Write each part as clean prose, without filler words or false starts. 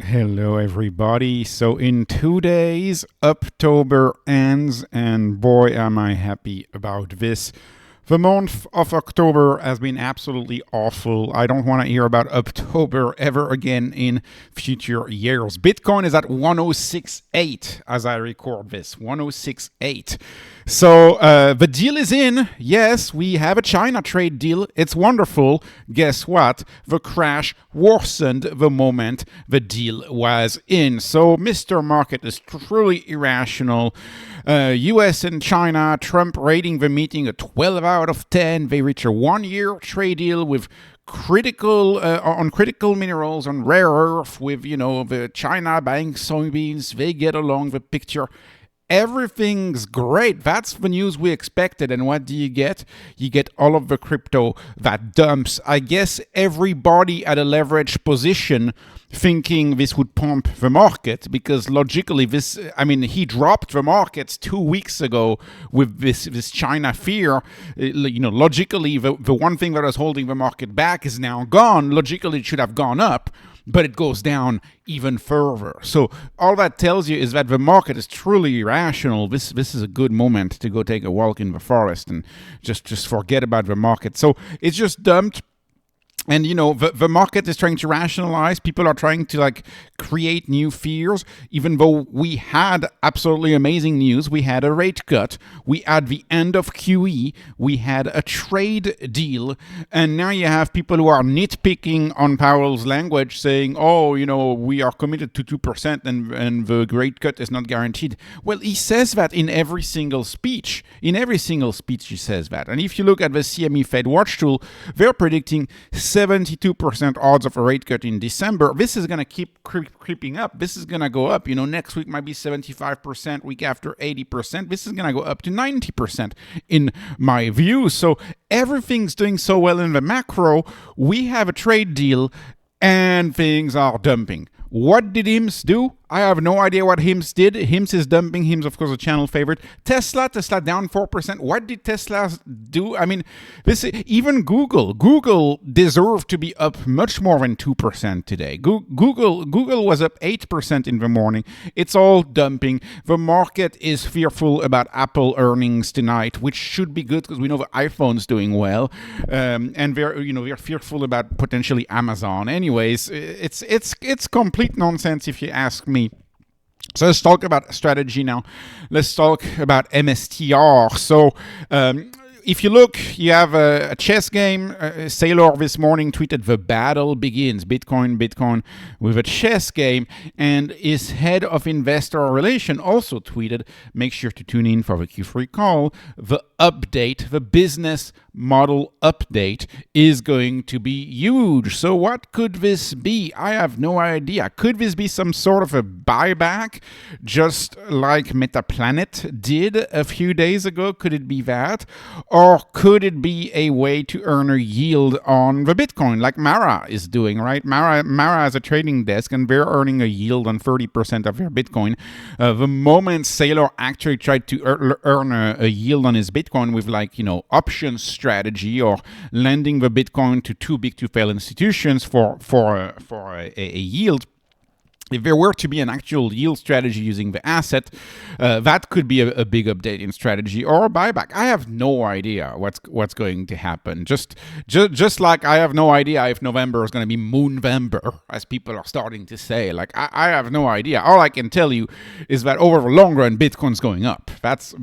Hello, everybody. So, in 2 days, October ends, and boy, am I happy about this. The month of October has been absolutely awful. I don't want to hear about October ever again in future years. Bitcoin is at 1068 as I record this. 1068. So the deal is in. Yes, we have a China trade deal. It's wonderful. Guess what? The crash worsened the moment the deal was in. So Mr. Market is truly irrational. US and China, Trump rating the meeting a 12 out of 10. They reach a 1-year trade deal with critical minerals, on rare earth, with the China buying soybeans. They get along the picture. Everything's great. That's the news we expected. And what do you get? You get all of the crypto that dumps. I guess everybody at a leveraged position thinking this would pump the market, because logically he dropped the markets 2 weeks ago with this China fear. Logically, the one thing that was holding the market back is now gone. Logically, it should have gone up, but it goes down even further. So all that tells you is that the market is truly irrational. This is a good moment to go take a walk in the forest and just forget about the market. So it's just dumped. And, the market is trying to rationalize. People are trying to, create new fears, even though we had absolutely amazing news. We had a rate cut. We had the end of QE. We had a trade deal. And now you have people who are nitpicking on Powell's language, saying, we are committed to 2% and the rate cut is not guaranteed. Well, he says that in every single speech. In every single speech, he says that. And if you look at the CME Fed Watch tool, they're predicting 72% odds of a rate cut in December. This is going to keep creeping up. This is going to go up. Next week might be 75%, week after 80%. This is going to go up to 90% in my view. So everything's doing so well in the macro. We have a trade deal and things are dumping. What did HIMS do? I have no idea what HIMS did. HIMS is dumping. HIMS, of course, a channel favorite. Tesla down 4%. What did Tesla do? Even Google deserved to be up much more than 2% today. Google was up 8% in the morning. It's all dumping. The market is fearful about Apple earnings tonight, which should be good because we know the iPhone's doing well, and they're fearful about potentially Amazon. Anyways, it's complete nonsense if you ask me. So let's talk about strategy now. Let's talk about MSTR. So if you look, you have a chess game. Saylor this morning tweeted, "The battle begins. Bitcoin with a chess game." And his head of investor relation also tweeted, "Make sure to tune in for the Q3 call. The update, the business model update is going to be huge." So what could this be? I have no idea. Could this be some sort of a buyback, just like Metaplanet did a few days ago? Could it be that? Or could it be a way to earn a yield on the Bitcoin, like Mara is doing, right? Mara has a trading desk, and they're earning a yield on 30% of their Bitcoin. The moment Saylor actually tried to earn a yield on his Bitcoin with options strategy, or lending the Bitcoin to too big to fail institutions for a yield. If there were to be an actual yield strategy using the asset, that could be a big update in strategy, or a buyback. I have no idea what's going to happen. Just like I have no idea if November is going to be Moonvember, as people are starting to say. I have no idea. All I can tell you is that over the long run, Bitcoin's going up. That's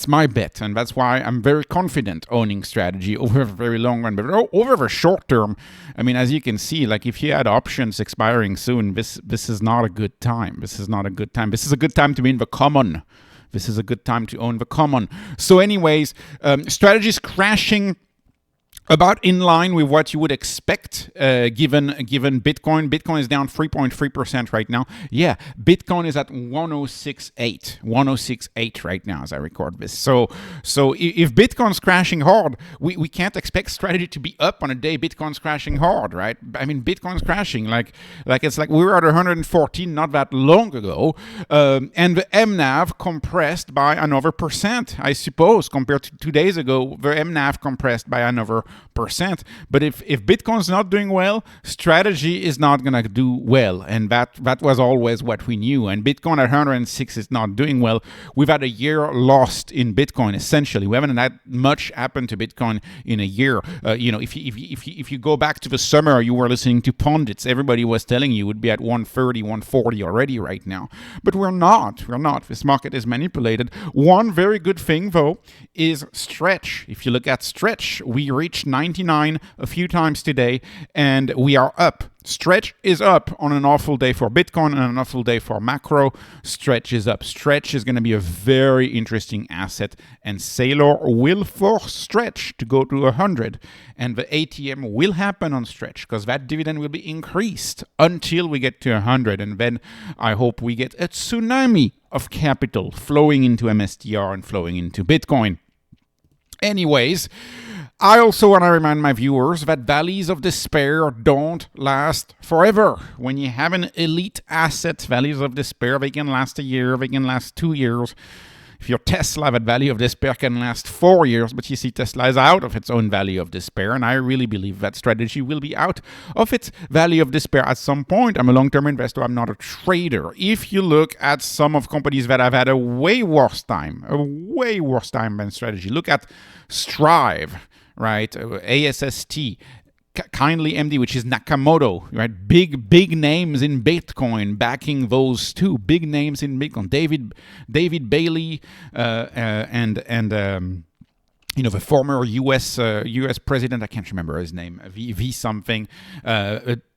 my bet, and that's why I'm very confident owning strategy over the very long run. But over the short term, as you can see, if you had options expiring soon, this is not a good time. This is not a good time. This is a good time to be in the common. This is a good time to own the common. So anyways, strategies crashing about in line with what you would expect, given Bitcoin. Bitcoin is down 3.3% right now. Yeah, Bitcoin is at 106.8 right now as I record this. So if Bitcoin's crashing hard, we can't expect strategy to be up on a day Bitcoin's crashing hard, right? Bitcoin's crashing like it's like we were at 114 not that long ago, and the MNAV compressed by another percent, I suppose, compared to 2 days ago. The MNAV compressed by another But if Bitcoin's not doing well, strategy is not going to do well. And that was always what we knew. And Bitcoin at 106 is not doing well. We've had a year lost in Bitcoin, essentially. We haven't had much happen to Bitcoin in a year. If you go back to the summer, you were listening to pundits. Everybody was telling you it would be at 130, 140 already right now. But we're not. This market is manipulated. One very good thing, though, is stretch. If you look at stretch, we reached 99 a few times today, and we are up. Stretch is up on an awful day for Bitcoin and an awful day for macro. Stretch is up. Stretch is going to be a very interesting asset, and Sailor will force Stretch to go to 100, and the ATM will happen on Stretch because that dividend will be increased until we get to 100, and then I hope we get a tsunami of capital flowing into MSTR and flowing into Bitcoin. Anyways, I also want to remind my viewers that valleys of despair don't last forever. When you have an elite asset, valleys of despair, they can last a year, they can last 2 years. If your Tesla, that valley of despair can last 4 years, but you see Tesla is out of its own valley of despair, and I really believe that strategy will be out of its valley of despair at some point. I'm a long-term investor, I'm not a trader. If you look at some of companies that have had a way worse time than strategy, look at Strive, right? ASST, Kindly MD, which is Nakamoto, right? Big names in Bitcoin backing those two big names in Bitcoin. David Bailey and the former U.S. president, I can't remember his name, V something.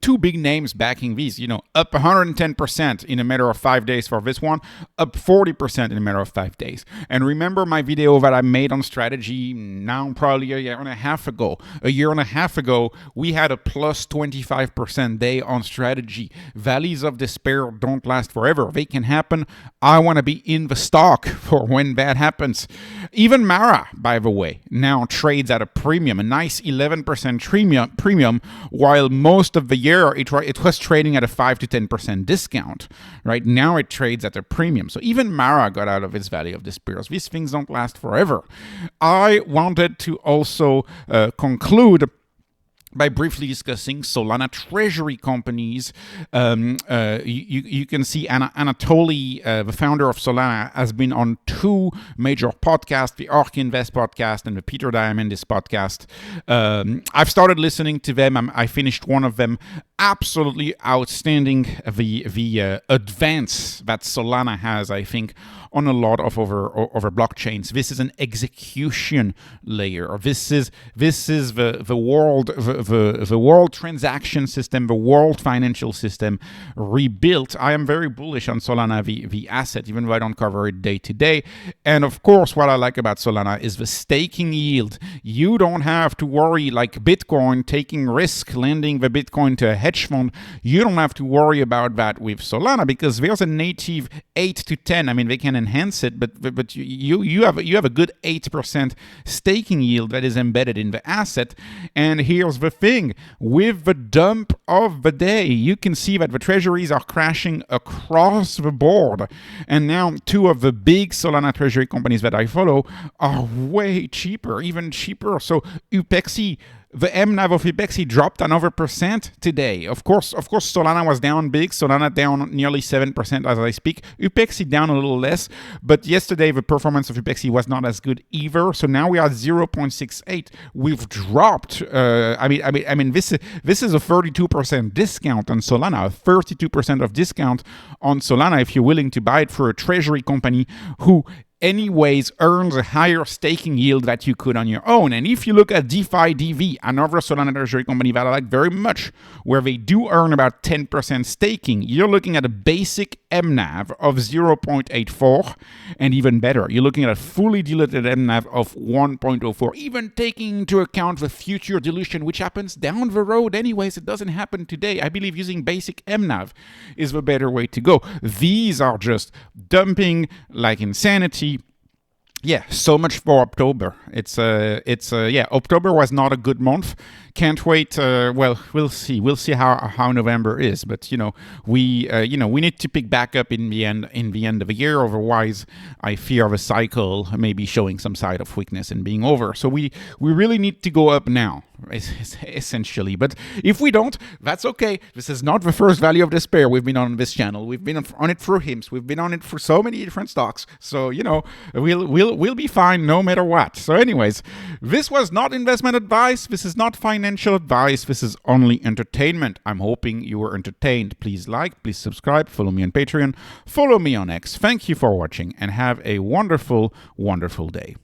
Two big names backing these, up 110% in a matter of 5 days for this one, up 40% in a matter of 5 days. And remember my video that I made on strategy now probably a year and a half ago. A year and a half ago, we had a plus 25% day on strategy. Valleys of despair don't last forever. They can happen. I want to be in the stock for when that happens. Even Mara, by the way, now trades at a premium, a nice 11% premium, while most of the year it was trading at a 5 to 10% discount. Right now it trades at a premium. So even Mara got out of its valley of despair. These things don't last forever. I wanted to also conclude by briefly discussing Solana treasury companies. You can see Anatoly, the founder of Solana, has been on 2 major podcasts, the ARK Invest podcast and the Peter Diamandis podcast. I've started listening to them. I finished one of them. Absolutely outstanding, the advance that Solana has, I think, on a lot of over blockchains. This is an execution layer. This is the world transaction system, the world financial system rebuilt. I am very bullish on Solana, the asset, even though I don't cover it day to day. And of course, what I like about Solana is the staking yield. You don't have to worry like Bitcoin taking risk, lending the Bitcoin to a hedge fund. You don't have to worry about that with Solana because there's a native 8 to 10. I mean, they can enhance it, but you have a good 8% staking yield that is embedded in the asset. And here's the thing, with the dump of the day, you can see that the treasuries are crashing across the board. And now 2 of the big Solana treasury companies that I follow are way cheaper, even cheaper. So Upexi, the MNAV of Upexi dropped another % today. Of course, Solana was down big. Solana down nearly 7% as I speak. Upexi down a little less. But yesterday, the performance of Upexi was not as good either. So now we are 0.68. We've dropped. This is a 32% discount on Solana. A 32% of discount on Solana if you're willing to buy it for a treasury company who anyways earns a higher staking yield that you could on your own. And if you look at DeFi DV, another Solana treasury company that I like very much, where they do earn about 10% staking, you're looking at a basic MNAV of 0.84, and even better, you're looking at a fully diluted MNAV of 1.04, even taking into account the future dilution, which happens down the road anyways. It doesn't happen today. I believe using basic MNAV is the better way to go. These are just dumping like insanity. Yeah, so much for October. October was not a good month. Can't wait. We'll see. We'll see how November is. But we need to pick back up in the end of the year. Otherwise, I fear the cycle may be showing some side of weakness and being over. So we really need to go up now. essentially. But if we don't, that's okay. This is not the first value of despair we've been on this channel. We've been on it for HIMS. We've been on it for so many different stocks. So, we'll be fine no matter what. So anyways, this was not investment advice. This is not financial advice. This is only entertainment. I'm hoping you were entertained. Please like, please subscribe, follow me on Patreon, follow me on X. Thank you for watching and have a wonderful, wonderful day.